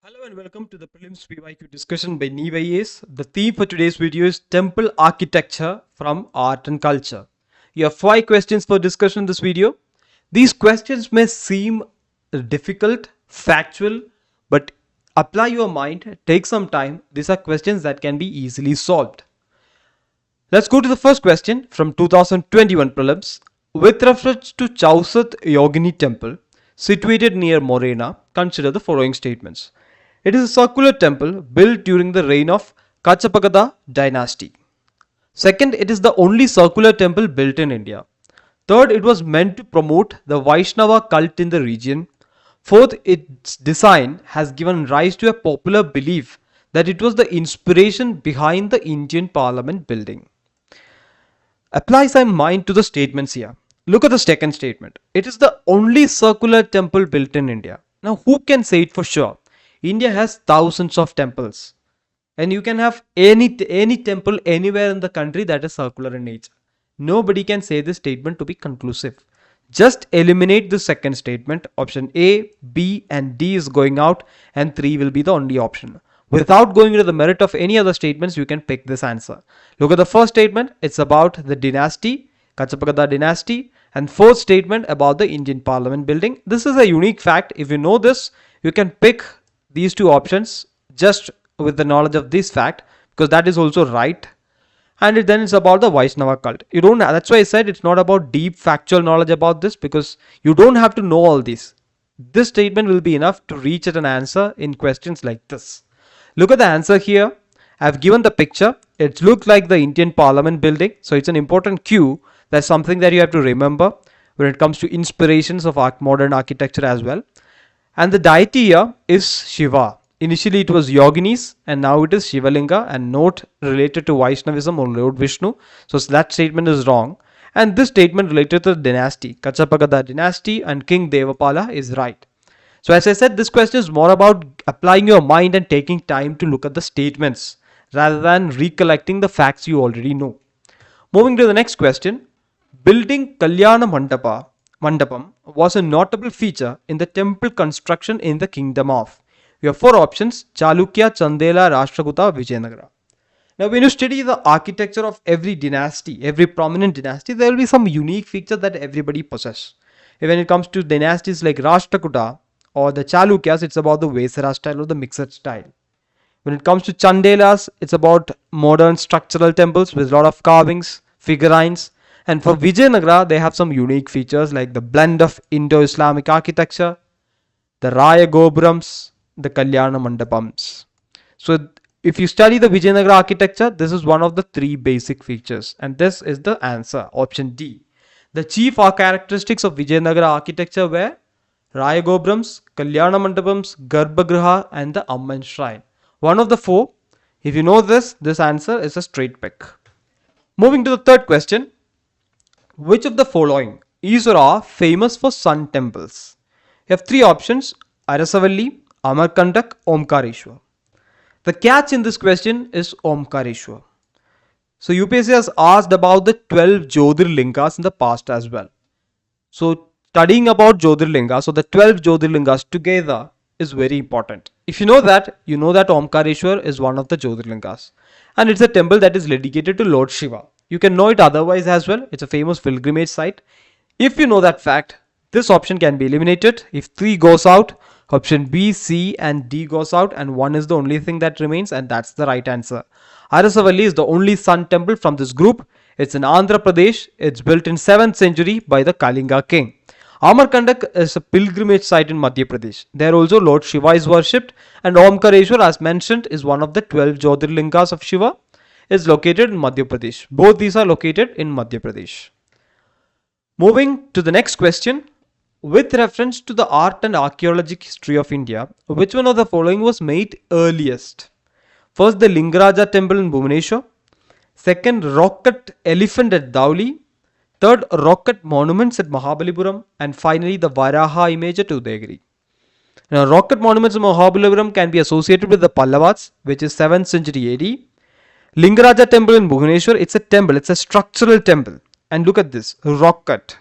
Hello and welcome to the Prelims PYQ discussion by Neenv. The theme for today's video is Temple Architecture from Art and Culture. You have 5 questions for discussion in this video. These questions may seem difficult, factual, but apply your mind, take some time. These are questions that can be easily solved. Let's go to the first question from 2021 prelims. With reference to Chausath Yogini temple situated near Morena, consider the following statements. It is a circular temple built during the reign of Kachapagada dynasty. Second, it is the only circular temple built in India. Third, it was meant to promote the Vaishnava cult in the region. Fourth, its design has given rise to a popular belief that it was the inspiration behind the Indian Parliament building. Apply some mind to the statements here. Look at the second statement. It is the only circular temple built in India. Now, who can say it for sure? India has thousands of temples, and you can have any temple anywhere in the country that is circular in nature. Nobody can say this statement to be conclusive. Just eliminate the second statement. Option A, B, and D is going out, and 3 will be the only option. Without going into the merit of any other statements, you can pick this answer. Look at the first statement. It's about the dynasty, Kachapagada dynasty, and fourth statement about the Indian Parliament building. This is a unique fact. If you know this, you can pick these two options just with the knowledge of this fact, because that is also right. And then it's about the Vaishnava cult. You don't. That's why I said it's not about deep factual knowledge about this, because you don't have to know all this. This statement will be enough to reach at an answer in questions like this. Look at the answer here. I've given the picture. It looks like the Indian Parliament building. So it's an important cue. That's something that you have to remember when it comes to inspirations of modern architecture as well. And the deity here is Shiva. Initially it was Yoginis and now it is Shivalinga, and not related to Vaishnavism or Lord Vishnu. So that statement is wrong. And this statement related to the dynasty, Kachapagada dynasty and King Devapala, is right. So as I said, this question is more about applying your mind and taking time to look at the statements rather than recollecting the facts you already know. Moving to the next question. Building Kalyana Mandapam was a notable feature in the temple construction in the kingdom of. We have 4 options: Chalukya, Chandela, Rashtrakuta, Vijayanagara. Now, when you study the architecture of every dynasty, every prominent dynasty, there will be some unique feature that everybody possesses. When it comes to dynasties like Rashtrakuta or the Chalukyas, it's about the Vesara style or the mixed style. When it comes to Chandelas, it's about modern structural temples with a lot of carvings, figurines. And for Vijayanagara, they have some unique features like the blend of Indo-Islamic architecture, the Raya Goburams, the Kalyana Mandapams. So if you study the Vijayanagara architecture, this is one of the 3 basic features, and this is the answer, option D. The chief characteristics of Vijayanagara architecture were Raya Goburams, Kalyana Mandapams, Garbhagriha, and the Amman Shrine. One of the 4. If you know this answer is a straight pick. Moving to the third question. Which of the following is or are famous for sun temples? You have 3 options: Arasavalli, Amarkantak, Omkareshwar. The catch in this question is Omkareshwar. So UPSC has asked about the 12 Jyotirlingas in the past as well. So studying about Jyotirlingas, so the 12 Jyotirlingas together is very important. If you know that Omkareshwar is one of the Jyotirlingas, and it's a temple that is dedicated to Lord Shiva. You can know it otherwise as well. It's a famous pilgrimage site. If you know that fact, this option can be eliminated. If 3 goes out, option B, C, and D goes out, and 1 is the only thing that remains, and that's the right answer. Arasavalli is the only sun temple from this group. It's in Andhra Pradesh. It's built in 7th century by the Kalinga king. Amarkantak is a pilgrimage site in Madhya Pradesh. There also Lord Shiva is worshipped, and Omkareshwar, as mentioned, is one of the 12 Jyotirlingas of Shiva. Is located in Madhya Pradesh. Both these are located in Madhya Pradesh. Moving to the next question. With reference to the art and archaeological history of India, which one of the following was made earliest? First, the Lingaraja temple in Bhubaneswar. Second, rock-cut elephant at Dhauli. Third, rock-cut monuments at Mahabalipuram. And finally, the Varaha image at Udayagiri. Now, rock-cut monuments at Mahabalipuram can be associated with the Pallavas, which is 7th century AD. Lingaraja temple in Bhubaneswar, it's a temple, it's a structural temple. And look at this, rock cut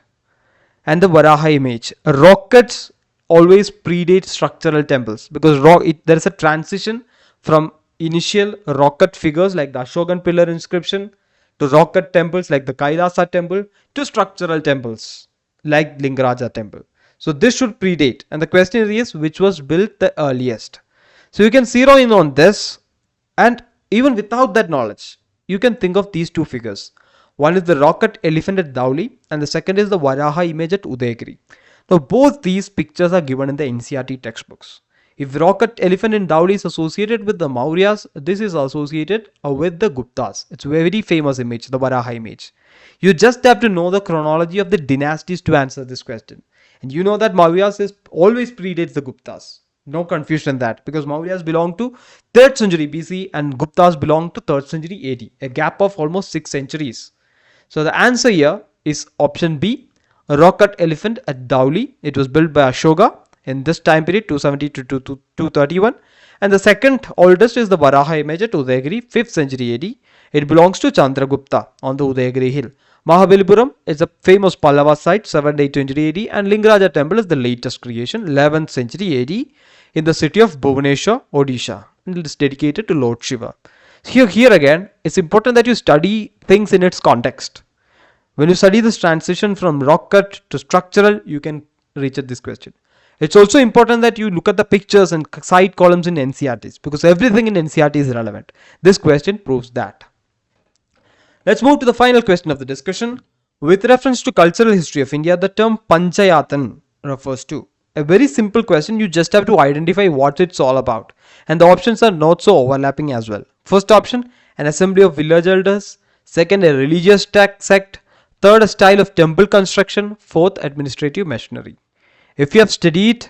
and the Varaha image. Rock cuts always predate structural temples because there is a transition from initial rock cut figures like the Ashokan pillar inscription to rock cut temples like the Kailasa temple to structural temples like Lingaraja temple. So this should predate, and the question is which was built the earliest. So you can zero in on this, and even without that knowledge, you can think of these two figures. One is the rocket elephant at Dhauli, and the second is the Varaha image at Udaygiri. Now both these pictures are given in the NCERT textbooks. If rocket elephant in Dhauli is associated with the Mauryas, this is associated with the Guptas. It's a very famous image, the Varaha image. You just have to know the chronology of the dynasties to answer this question. And you know that Mauryas is always predates the Guptas. No confusion in that, because Mauryas belong to 3rd century BC and Guptas belong to 3rd century AD, a gap of almost 6 centuries. So the answer here is option B, a rock cut elephant at Dhauli. It was built by Ashoka in this time period 270 to 231, and the second oldest is the Varaha image at Udaygiri 5th century AD. It belongs to Chandragupta on the Udaygiri hill. Mahabalipuram is a famous Pallava site 7th 8th century AD, and Lingaraja temple is the latest creation 11th century AD in the city of Bhubaneswar, Odisha, and it is dedicated to Lord Shiva. Here again, it's important that you study things in its context. When you study this transition from rock cut to structural, you can reach at this question. It's also important that you look at the pictures and side columns in NCERTs because everything in NCERT is relevant. This question proves that. Let's move to the final question of the discussion. With reference to cultural history of India, the term Panchayatan refers to. A very simple question, you just have to identify what it's all about. And the options are not so overlapping as well. First option, an assembly of village elders. Second, a religious sect. Third, a style of temple construction. Fourth, administrative machinery. If you have studied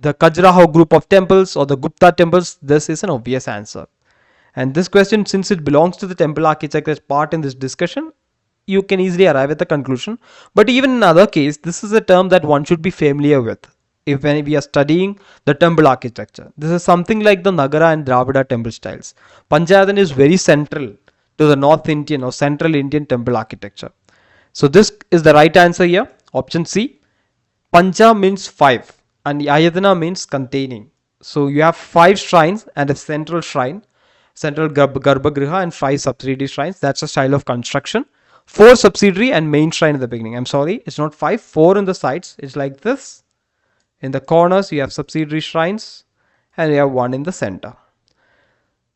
the Khajuraho group of temples or the Gupta temples, this is an obvious answer. And this question, since it belongs to the temple architecture as part in this discussion, you can easily arrive at the conclusion. But even in other case, this is a term that one should be familiar with if we are studying the temple architecture. This is something like the Nagara and Dravida temple styles. Panchayatan is very central to the North Indian or Central Indian temple architecture. So this is the right answer here, option C. Pancha means 5 and Ayatana means containing. So you have 5 shrines and a central shrine, central Garbhagriha, and 5 subsidiary shrines. That's a style of construction. 4 subsidiary and main shrine in the beginning. I'm sorry, it's not 5, 4 on the sides. It's like this. In the corners you have subsidiary shrines and you have one in the center.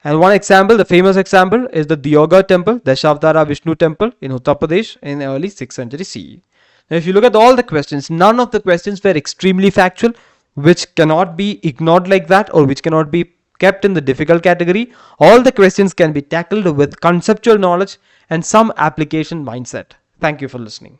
And one example, the famous example is the Dioga temple, Dashavdara Vishnu temple in Uttar Pradesh in early 6th century CE. Now if you look at all the questions, none of the questions were extremely factual, which cannot be ignored like that or which cannot be kept in the difficult category. All the questions can be tackled with conceptual knowledge and some application mindset. Thank you for listening.